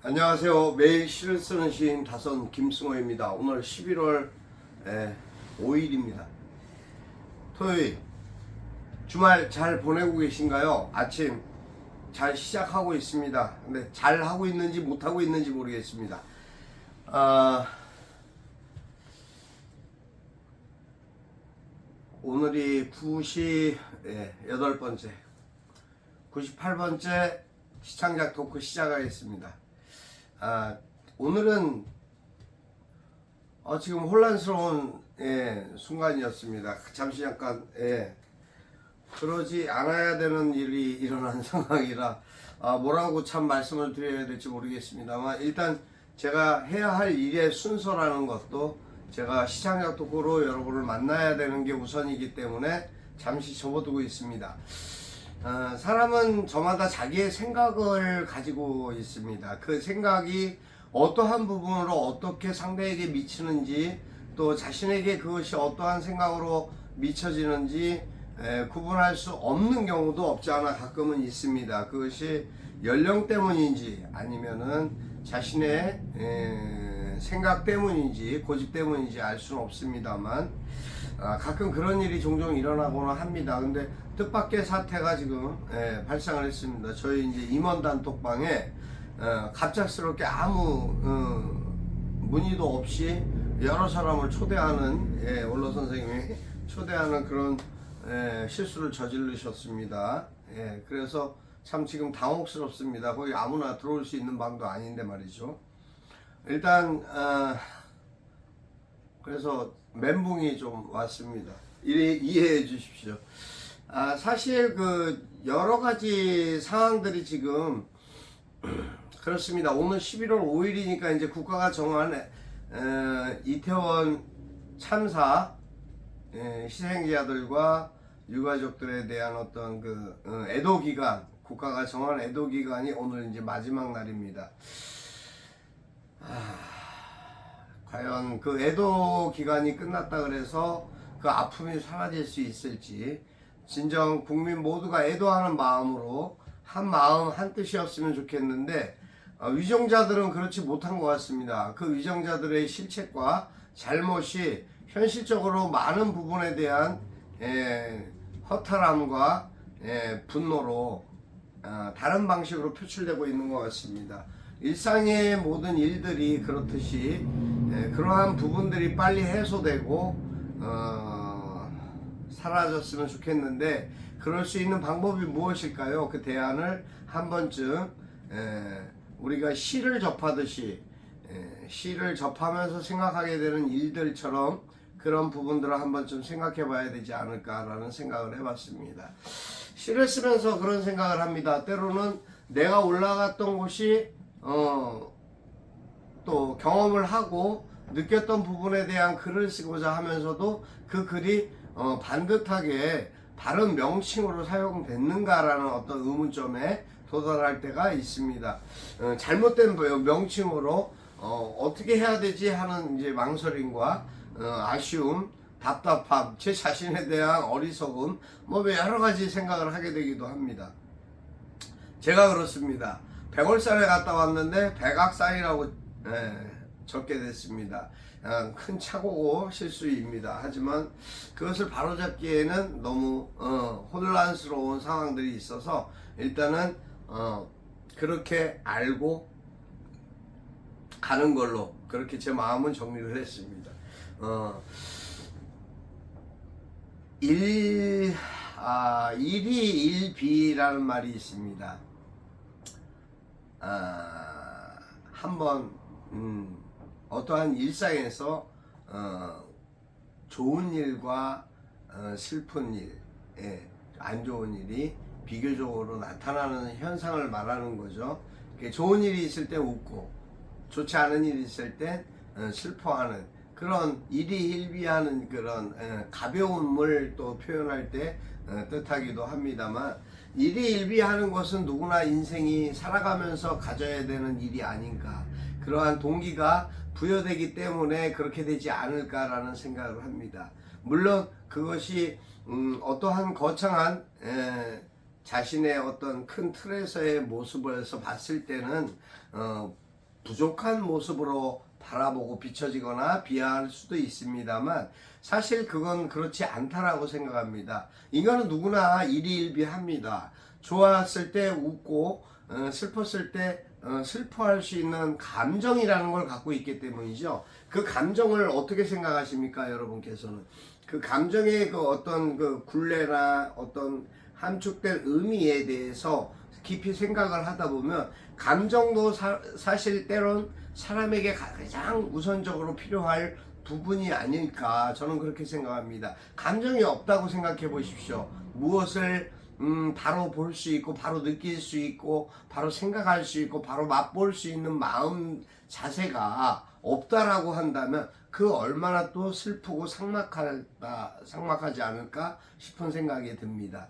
안녕하세요. 매일 시를 쓰는 시인 다선 김승호입니다. 오늘 11월 5일입니다. 토요일. 주말 잘 보내고 계신가요? 아침 잘 시작하고 있습니다. 근데 잘 하고 있는지 못하고 있는지 모르겠습니다. 오늘이 98번째 98번째 시창작 토크 시작하겠습니다. 오늘은 지금 혼란스러운 순간이었습니다. 잠시 잠깐 그러지 않아야 되는 일이 일어난 상황이라 뭐라고 참 말씀을 드려야 될지 모르겠습니다만, 일단 제가 해야 할 일의 순서라는 것도 제가 시창작 토크로 여러분을 만나야 되는 게 우선이기 때문에 잠시 접어두고 있습니다. 사람은 저마다 자기의 생각을 가지고 있습니다. 그 생각이 어떠한 부분으로 어떻게 상대에게 미치는지, 또 자신에게 그것이 어떠한 생각으로 미쳐지는지 구분할 수 없는 경우도 없지 않아 가끔은 있습니다. 그것이 연령 때문인지 아니면은 자신의 생각 때문인지 고집 때문인지 알 수는 없습니다만, 가끔 그런 일이 종종 일어나거나 합니다. 근데 뜻밖의 사태가 지금 발생을 했습니다. 저희 이제 임원 단톡방에 갑작스럽게 아무 문의도 없이 여러 사람을 초대하는 원로 선생님이 초대하는 그런 실수를 저지르셨습니다. 그래서 참 지금 당혹스럽습니다. 거기 아무나 들어올 수 있는 방도 아닌데 말이죠. 일단 그래서 멘붕이 좀 왔습니다. 이해해 주십시오. 사실 그 여러 가지 상황들이 지금 그렇습니다. 오늘 11월 5일이니까 이제 국가가 정한 이태원 참사 희생자들과 유가족들에 대한 어떤 그 애도 기간, 국가가 정한 애도 기간이 오늘 이제 마지막 날입니다. 과연 그 애도 기간이 끝났다 그래서 그 아픔이 사라질 수 있을지, 진정 국민 모두가 애도하는 마음으로 한 마음 한 뜻이었으면 좋겠는데, 위정자들은 그렇지 못한 것 같습니다. 그 위정자들의 실책과 잘못이 현실적으로 많은 부분에 대한 허탈함과 분노로 다른 방식으로 표출되고 있는 것 같습니다. 일상의 모든 일들이 그렇듯이 그러한 부분들이 빨리 해소되고 사라졌으면 좋겠는데, 그럴 수 있는 방법이 무엇일까요? 그 대안을 한 번쯤 우리가 시를 접하듯이 시를 접하면서 생각하게 되는 일들처럼 그런 부분들을 한 번쯤 생각해 봐야 되지 않을까라는 생각을 해봤습니다. 시를 쓰면서 그런 생각을 합니다. 때로는 내가 올라갔던 곳이 또 경험을 하고 느꼈던 부분에 대한 글을 쓰고자 하면서도 그 글이 반듯하게 바른 명칭으로 사용됐는가라는 어떤 의문점에 도달할 때가 있습니다. 잘못된 명칭으로 어떻게 해야 되지 하는 이제 망설임과 아쉬움, 답답함, 제 자신에 대한 어리석음, 뭐 여러 가지 생각을 하게 되기도 합니다. 제가 그렇습니다. 백월산에 갔다 왔는데 백악산이라고 적게 됐습니다. 큰 착오고 실수입니다. 하지만 그것을 바로잡기에는 너무 혼란스러운 상황들이 있어서 일단은 그렇게 알고 가는 걸로 그렇게 제 마음은 정리를 했습니다. 일이 일비라는 말이 있습니다. 한번 어떠한 일상에서 좋은 일과 슬픈 일, 안 좋은 일이 비교적으로 나타나는 현상을 말하는 거죠. 좋은 일이 있을 때 웃고 좋지 않은 일이 있을 때 슬퍼하는 그런 일희일비하는 그런 가벼움을 또 표현할 때 뜻하기도 합니다만, 일희일비하는 것은 누구나 인생이 살아가면서 가져야 되는 일이 아닌가, 그러한 동기가 부여되기 때문에 그렇게 되지 않을까라는 생각을 합니다. 물론 그것이 어떠한 거창한 자신의 어떤 큰 틀에서의 모습에서 봤을 때는 부족한 모습으로 바라보고 비춰지거나 비하할 수도 있습니다만 사실 그건 그렇지 않다라고 생각합니다. 이거는 누구나 일희일비합니다. 좋았을 때 웃고 슬펐을 때 슬퍼할 수 있는 감정이라는 걸 갖고 있기 때문이죠. 그 감정을 어떻게 생각하십니까, 여러분께서는? 그 감정의 그 어떤 그 굴레나 어떤 함축된 의미에 대해서 깊이 생각을 하다 보면 감정도 사실 때론 사람에게 가장 우선적으로 필요할 부분이 아닐까, 저는 그렇게 생각합니다. 감정이 없다고 생각해 보십시오. 무엇을 바로 볼 수 있고 바로 느낄 수 있고 바로 생각할 수 있고 바로 맛볼 수 있는 마음 자세가 없다라고 한다면 그 얼마나 또 슬프고 삭막하지 않을까 싶은 생각이 듭니다.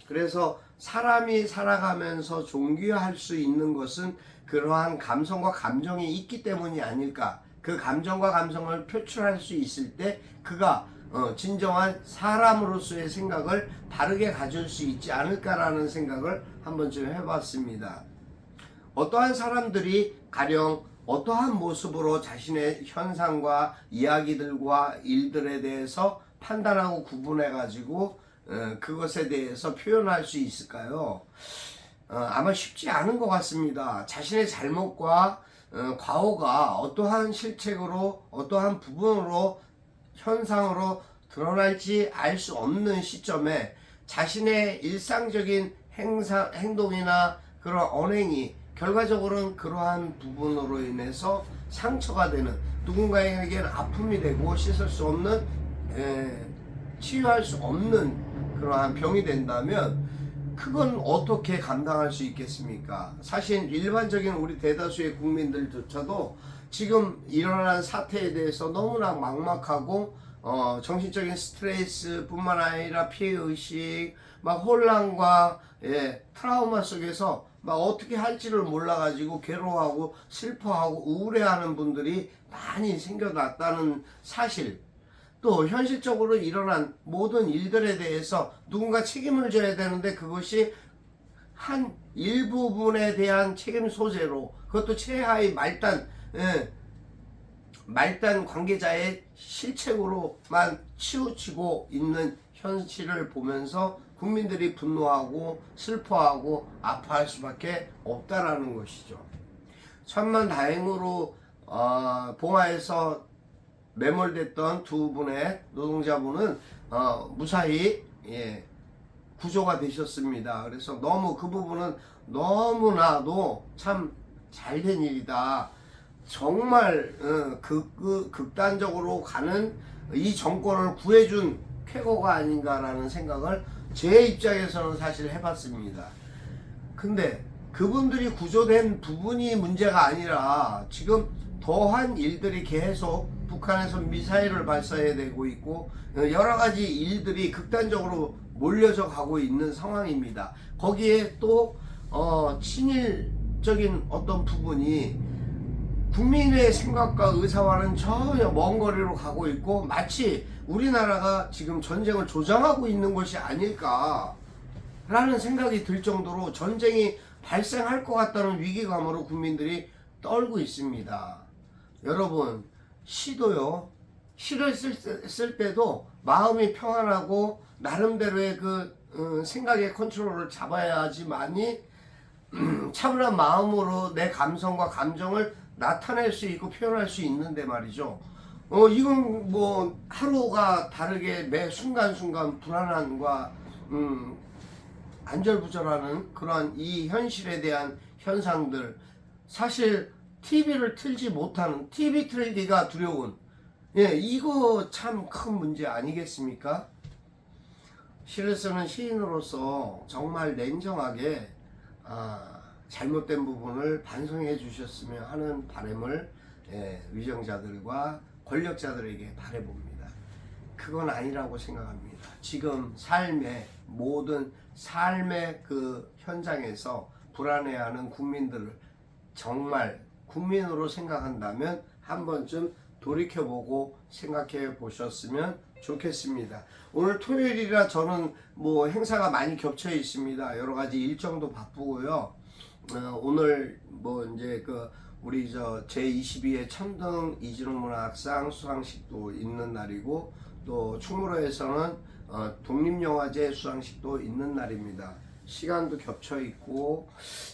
그래서 사람이 살아가면서 존귀할 수 있는 것은 그러한 감성과 감정이 있기 때문이 아닐까. 그 감정과 감성을 표출할 수 있을 때 그가 진정한 사람으로서의 생각을 바르게 가질 수 있지 않을까라는 생각을 한번 좀 해봤습니다. 어떠한 사람들이 가령 어떠한 모습으로 자신의 현상과 이야기들과 일들에 대해서 판단하고 구분해 가지고 그것에 대해서 표현할 수 있을까요? 아마 쉽지 않은 것 같습니다. 자신의 잘못과 과오가 어떠한 실책으로 어떠한 부분으로 현상으로 드러날지 알 수 없는 시점에 자신의 일상적인 행동이나 그런 언행이 결과적으로는 그러한 부분으로 인해서 상처가 되는, 누군가에게는 아픔이 되고 씻을 수 없는, 치유할 수 없는 그러한 병이 된다면 그건 어떻게 감당할 수 있겠습니까? 사실 일반적인 우리 대다수의 국민들조차도 지금 일어난 사태에 대해서 너무나 막막하고 정신적인 스트레스 뿐만 아니라 피해의식, 막 혼란과 트라우마 속에서 막 어떻게 할지를 몰라가지고 괴로워하고 슬퍼하고 우울해하는 분들이 많이 생겨났다는 사실, 또 현실적으로 일어난 모든 일들에 대해서 누군가 책임을 져야 되는데 그것이 한 일부분에 대한 책임 소재로, 그것도 최하위 말단 관계자의 실책으로만 치우치고 있는 현실을 보면서 국민들이 분노하고 슬퍼하고 아파할 수밖에 없다라는 것이죠. 천만 다행으로 봉화에서 매몰됐던 두 분의 노동자분은 무사히 구조가 되셨습니다. 그래서 너무 그 부분은 너무나도 참 잘된 일이다. 정말 극단적으로 가는 이 정권을 구해준 쾌거가 아닌가라는 생각을 제 입장에서는 사실 해봤습니다. 근데 그분들이 구조된 부분이 문제가 아니라 지금 더한 일들이 계속 북한에서 미사일을 발사해내고 있고 여러 가지 일들이 극단적으로 몰려져 가고 있는 상황입니다. 거기에 또 친일적인 어떤 부분이 국민의 생각과 의사와는 전혀 먼 거리로 가고 있고 마치 우리나라가 지금 전쟁을 조장하고 있는 것이 아닐까 라는 생각이 들 정도로 전쟁이 발생할 것 같다는 위기감으로 국민들이 떨고 있습니다. 여러분, 시도요, 시를 쓸 때도 마음이 평안하고 나름대로의 그 생각의 컨트롤을 잡아야지만이 차분한 마음으로 내 감성과 감정을 나타낼 수 있고 표현할 수 있는데 말이죠. 이건 뭐 하루가 다르게 매 순간순간 불안함과 안절부절하는 그러한 이 현실에 대한 현상들, 사실 TV를 틀지 못하는, TV 틀기가 두려운, 이거 참 큰 문제 아니겠습니까? 시를 쓰는 시인으로서 정말 냉정하게 잘못된 부분을 반성해 주셨으면 하는 바람을 위정자들과 권력자들에게 바라봅니다. 그건 아니라고 생각합니다. 지금 모든 삶의 그 현장에서 불안해하는 국민들을 정말 국민으로 생각한다면 한 번쯤 돌이켜보고 생각해 보셨으면 좋겠습니다. 오늘 토요일이라 저는 뭐 행사가 많이 겹쳐 있습니다. 여러 가지 일정도 바쁘고요. 오늘 뭐 이제 그 우리 제22회 천등 이진웅문학상 수상식도 있는 날이고, 또 충무로에서는 독립영화제 수상식도 있는 날입니다. 시간도 겹쳐 있고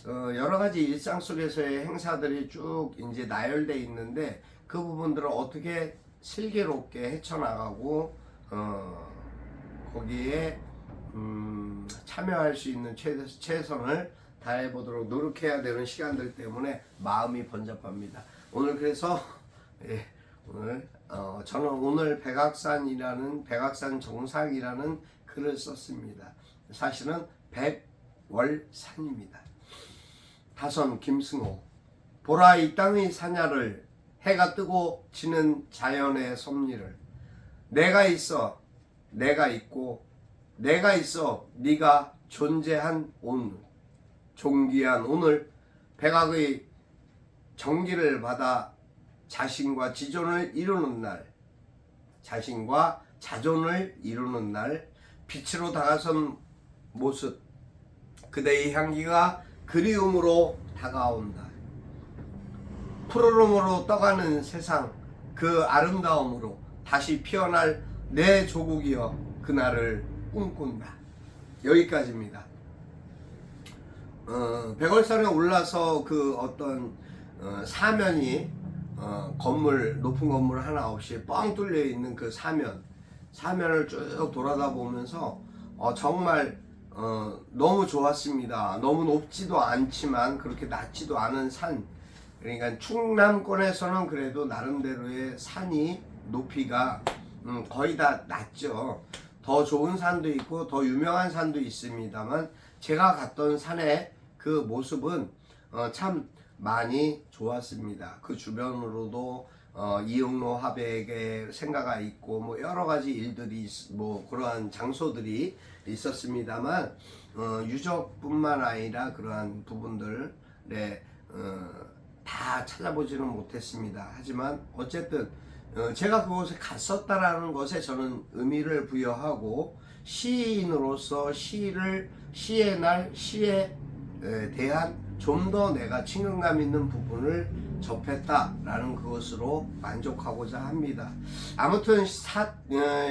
여러 가지 일상 속에서의 행사들이 쭉 이제 나열돼 있는데, 그 부분들을 어떻게 슬기롭게 헤쳐나가고 거기에 참여할 수 있는 최선을 다해보도록 노력해야 되는 시간들 때문에 마음이 번잡합니다. 오늘 그래서 저는 오늘 백악산 정상이라는 글을 썼습니다. 사실은 백월산입니다. 다선 김승호. 보라 이 땅의 사냐를, 해가 뜨고 지는 자연의 섭리를. 내가 있어, 내가 있고, 내가 있어 네가 존재한 오늘, 존귀한 오늘, 백악의 정기를 받아 자신과 지존을 이루는 날, 자신과 자존을 이루는 날, 빛으로 다가선 모습, 그대의 향기가 그리움으로 다가온다. 푸르름으로 떠가는 세상, 그 아름다움으로 다시 피어날 내 조국이여 그날을 꿈꾼다. 여기까지입니다. 백월산에 올라서 그 어떤 사면이 건물, 높은 건물 하나 없이 뻥 뚫려 있는 그 사면을 쭉 돌아다 보면서 정말 너무 좋았습니다. 너무 높지도 않지만 그렇게 낮지도 않은 산. 그러니까 충남권에서는 그래도 나름대로의 산이 높이가 거의 다 낮죠. 더 좋은 산도 있고 더 유명한 산도 있습니다만, 제가 갔던 산의 그 모습은 참 많이 좋았습니다. 그 주변으로도 이응로 화백의 생가가 있고 뭐 여러 가지 일들이 뭐 그러한 장소들이 있었습니다만, 유적뿐만 아니라 그러한 부분들에 다 찾아보지는 못했습니다. 하지만 어쨌든 제가 그곳에 갔었다라는 것에 저는 의미를 부여하고, 시인으로서 시의 날, 시에 대한 좀 더 내가 친근감 있는 부분을 접했다라는 그것으로 만족하고자 합니다. 아무튼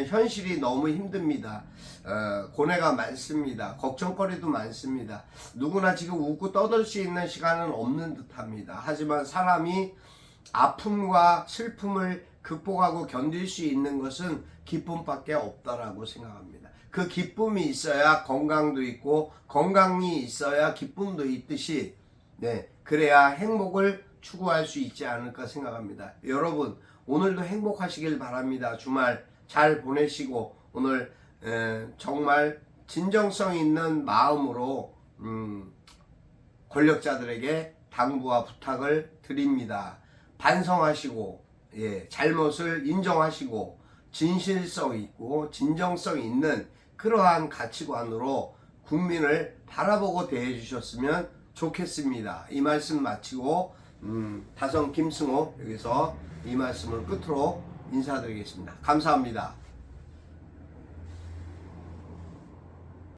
현실이 너무 힘듭니다. 고뇌가 많습니다. 걱정거리도 많습니다. 누구나 지금 웃고 떠들 수 있는 시간은 없는 듯합니다. 하지만 사람이 아픔과 슬픔을 극복하고 견딜 수 있는 것은 기쁨밖에 없다라고 생각합니다. 그 기쁨이 있어야 건강도 있고, 건강이 있어야 기쁨도 있듯이, 그래야 행복을 추구할 수 있지 않을까 생각합니다. 여러분, 오늘도 행복하시길 바랍니다. 주말 잘 보내시고, 오늘 정말 진정성 있는 마음으로 권력자들에게 당부와 부탁을 드립니다. 반성하시고, 잘못을 인정하시고, 진실성 있고 진정성 있는 그러한 가치관으로 국민을 바라보고 대해 주셨으면 좋겠습니다. 이 말씀 마치고 다선 김승호 여기서 이 말씀을 끝으로 인사드리겠습니다. 감사합니다.